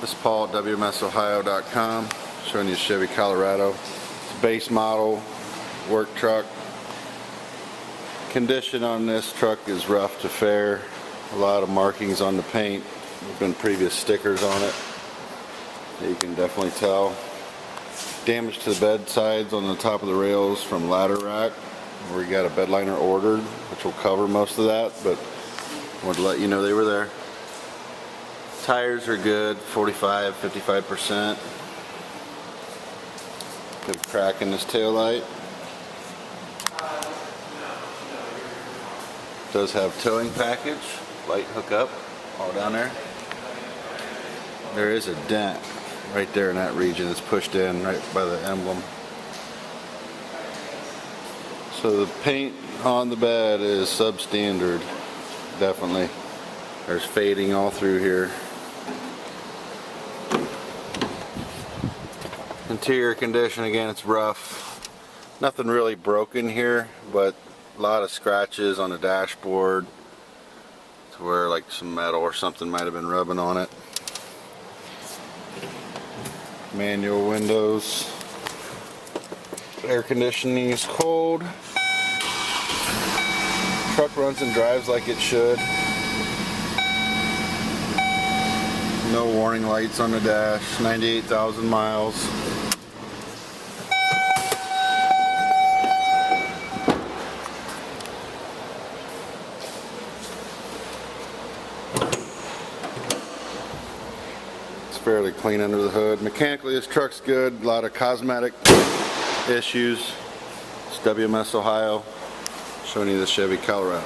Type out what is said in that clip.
This is Paul at WMSOhio.com, showing you Chevy Colorado. It's a base model work truck. Condition on this truck is rough to fair. A lot of markings on the paint. There's been previous stickers on it. You can definitely tell. Damage to the bed sides on the top of the rails from ladder rack. We got a bed liner ordered, which will cover most of that, but I wanted to let you know they were there. Tires are good, 45–55%. Got a crack in this taillight. Does have towing package, light hookup, all down there. There is a dent right there in that region. It's pushed in right by the emblem. So the paint on the bed is substandard, definitely. There's fading all through here. Interior condition, again, it's rough. Nothing really broken here, but a lot of scratches on the dashboard to where like some metal or something might have been rubbing on it. Manual windows. Air conditioning is cold. Truck runs and drives like it should. No warning lights on the dash. 98,000 miles. Fairly clean under the hood. Mechanically, this truck's good. A lot of cosmetic issues. It's WMS Ohio, showing you the Chevy Colorado.